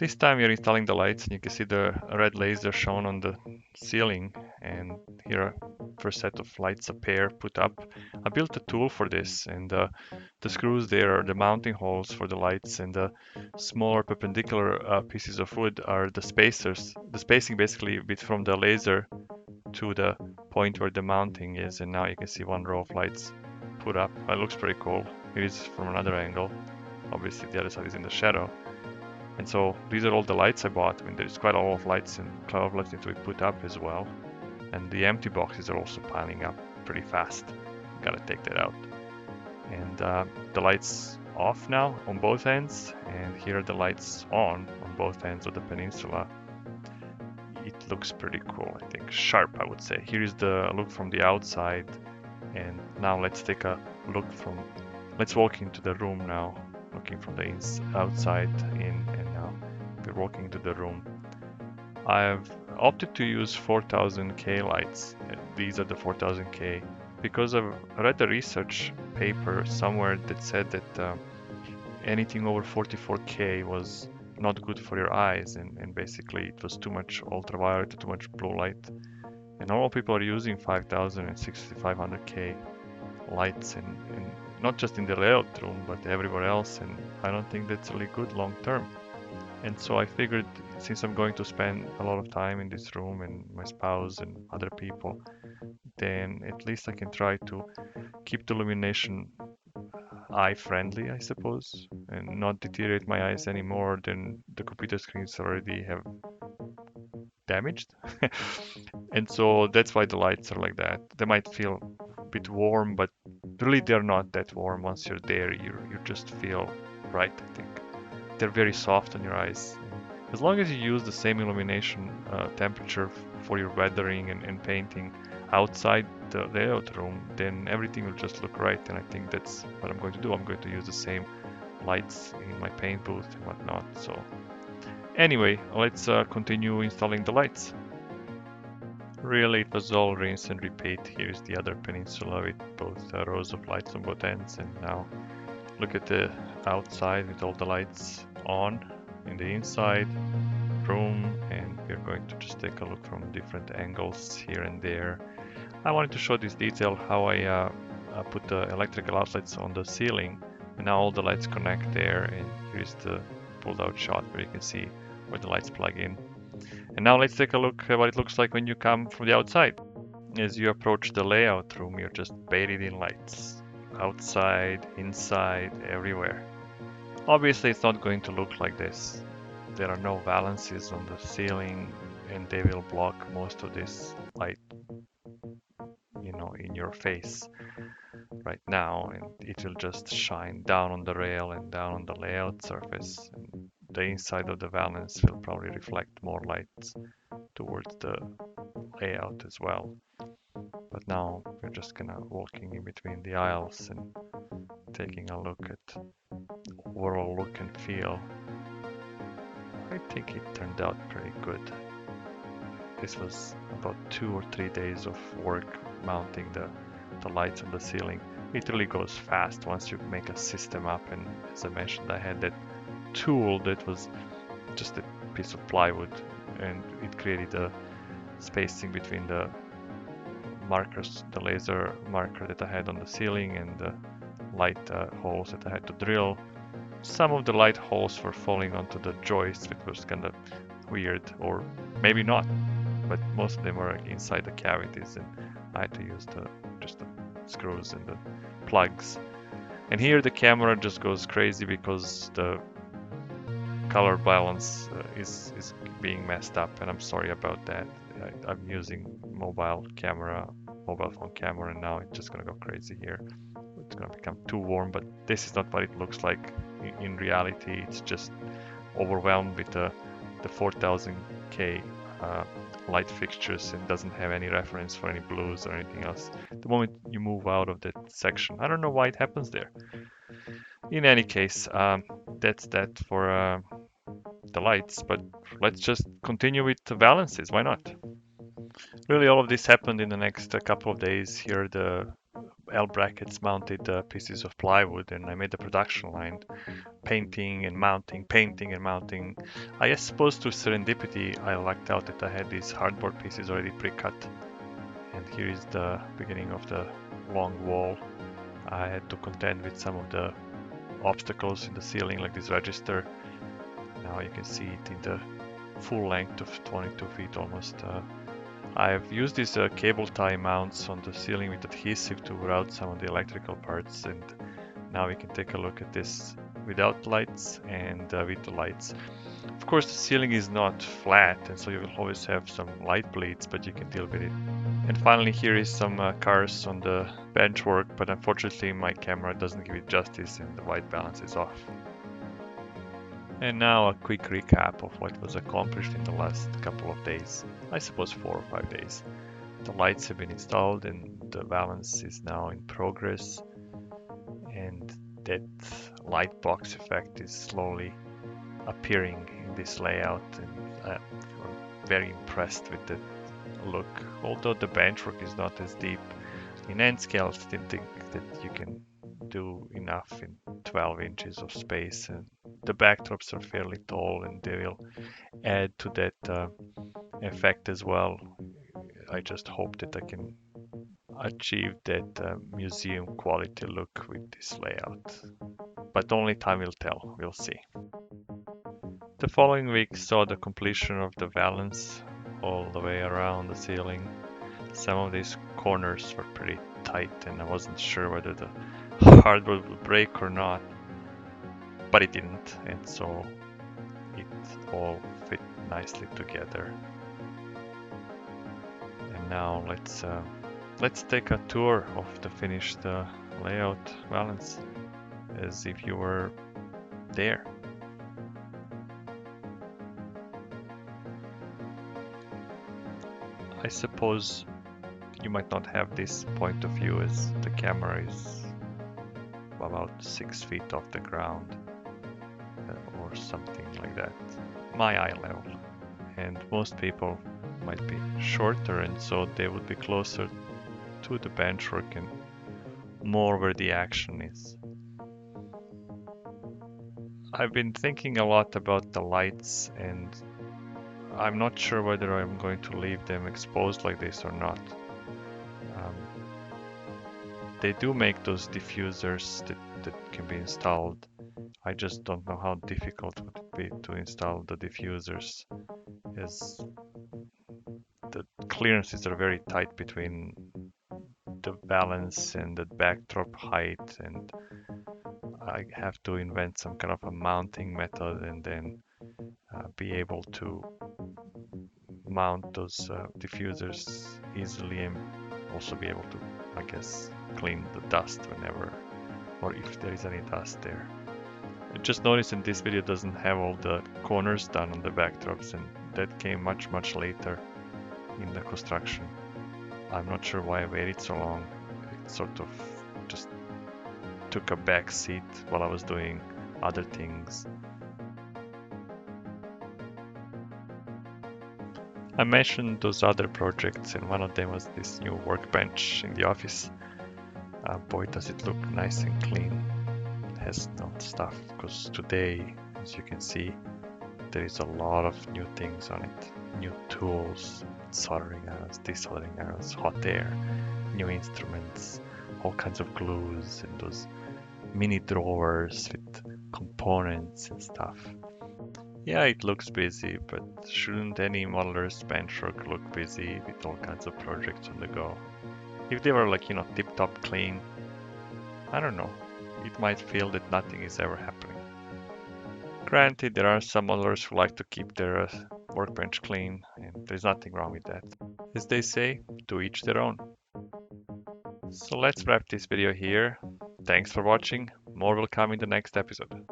This time we are installing the lights, and you can see the red laser shown on the ceiling, and here a first set of lights appear put up. I built a tool for this, and the screws there are the mounting holes for the lights, and the smaller perpendicular pieces of wood are the spacers. The spacing basically bit from the laser to the point where the mounting is, and now you can see one row of lights put up. It looks pretty cool. It is from another angle. Obviously the other side is in the shadow. And so these are all the lights I bought. I mean, there's quite a lot of lights and cloud of lights need to be put up as well. And the empty boxes are also piling up pretty fast. Gotta take that out. And the lights off now on both ends, and here are the lights on both ends of the peninsula. It looks pretty cool, I think. Sharp, I would say. Here is the look from the outside, and now let's take a look from. Let's walk into the room now, looking from the outside in, and now we're walking into the room. I've opted to use 4000K lights. These are the 4000K because I've read a research paper somewhere that said that anything over 44K was not good for your eyes, and basically it was too much ultraviolet, too much blue light. And normal people are using 5000 and 6500K lights, and not just in the layout room, but everywhere else. And I don't think that's really good long term. And so I figured, since I'm going to spend a lot of time in this room and my spouse and other people, then at least I can try to keep the illumination eye friendly, I suppose, and not deteriorate my eyes any more than the computer screens already have damaged. And so that's why the lights are like that. They might feel a bit warm, but really they're not that warm. Once you're there, you just feel right, I think. They're very soft on your eyes. As long as you use the same illumination temperature for your weathering and painting outside the layout room, then everything will just look right. And I think that's what I'm going to do. I'm going to use the same lights in my paint booth and whatnot. So anyway, let's continue installing the lights. Really, it was all rinse and repeat. Here's the other peninsula with both rows of lights on both ends, and now look at the outside with all the lights on in the inside room, and we're going to just take a look from different angles here and there. I wanted to show this detail how I put the electrical outlets on the ceiling, and now all the lights connect there, and here's the pulled out shot where you can see where the lights plug in. And now let's take a look at what it looks like when you come from the outside. As you approach the layout room, you're just bathed in lights. Outside, inside, everywhere. Obviously, it's not going to look like this. There are no valances on the ceiling, and they will block most of this light, in your face right now, and it will just shine down on the rail and down on the layout surface. And the inside of the valance will probably reflect more lights towards the layout as well. But now we're just kind of walking in between the aisles and taking a look at overall look and feel. I think it turned out pretty good. This was about 2 or 3 days of work mounting the lights on the ceiling. It really goes fast once you make a system up, and as I mentioned, I had that tool that was just a piece of plywood, and it created a spacing between the markers, the laser marker that I had on the ceiling, and the light holes that I had to drill. Some of the light holes were falling onto the joist, which was kind of weird, or maybe not, but most of them were inside the cavities, and I had to use just the screws and the plugs. And here the camera just goes crazy because the color balance is being messed up, and I'm sorry about that. I'm using mobile phone camera, and now it's just gonna go crazy here. It's gonna become too warm, but this is not what it looks like in reality. It's just overwhelmed with the 4000K light fixtures and doesn't have any reference for any blues or anything else. The moment you move out of that section, I don't know why it happens there. In any case, that's that for the lights, but let's just continue with the balances. Why not? Really, all of this happened in the next couple of days. Here, the L brackets mounted pieces of plywood, and I made a production line, painting and mounting, painting and mounting. I suppose through serendipity, I lucked out that I had these hardboard pieces already pre-cut. And here is the beginning of the long wall. I had to contend with some of the obstacles in the ceiling, like this register. Now you can see it in the full length of 22 feet almost. I've used these cable tie mounts on the ceiling with adhesive to route some of the electrical parts, and now we can take a look at this without lights and with the lights. Of course, the ceiling is not flat, and so you will always have some light bleeds, but you can deal with it. And finally, here is some cars on the bench work, but unfortunately my camera doesn't give it justice and the white balance is off. And now a quick recap of what was accomplished in the last couple of days. I suppose 4 or 5 days. The lights have been installed and the valance is now in progress. And that light box effect is slowly appearing in this layout, and I'm very impressed with the look. Although the benchwork is not as deep, in end scale I still think that you can do enough in 12 inches of space, and the backdrops are fairly tall and they will add to that effect as well. I just hope that I can achieve that museum quality look with this layout, but only time will tell. We'll see. The following week saw the completion of the valance all the way around the ceiling. Some of these corners were pretty tight and I wasn't sure whether the hardwood would break or not, but it didn't, and so it all fit nicely together. And now let's take a tour of the finished layout valance as if you were there. I suppose you might not have this point of view as the camera is about 6 feet off the ground or something like that, my eye level, and most people might be shorter and so they would be closer to the benchwork and more where the action is. I've been thinking a lot about the lights and I'm not sure whether I'm going to leave them exposed like this or not. They do make those diffusers that can be installed. I just don't know how difficult would it be to install the diffusers, as the clearances are very tight between the valance and the backdrop height, and I have to invent some kind of a mounting method and then be able to mount those diffusers easily and also be able to, I guess, clean the dust whenever or if there is any dust there. I just noticed in this video doesn't have all the corners done on the backdrops, and that came much later in the construction. I'm not sure why I waited so long. It sort of just took a back seat while I was doing other things. I mentioned those other projects, and one of them was this new workbench in the office. Boy, does it look nice and clean. It has no stuff, because today, as you can see, there is a lot of new things on it. New tools, soldering irons, desoldering irons, hot air, new instruments, all kinds of glues, and those mini drawers with components and stuff. Yeah, it looks busy, but shouldn't any modeler's benchwork look busy with all kinds of projects on the go? If they were like, tip-top clean, I don't know, it might feel that nothing is ever happening. Granted, there are some modelers who like to keep their workbench clean, and there's nothing wrong with that. As they say, to each their own. So let's wrap this video here. Thanks for watching. More will come in the next episode.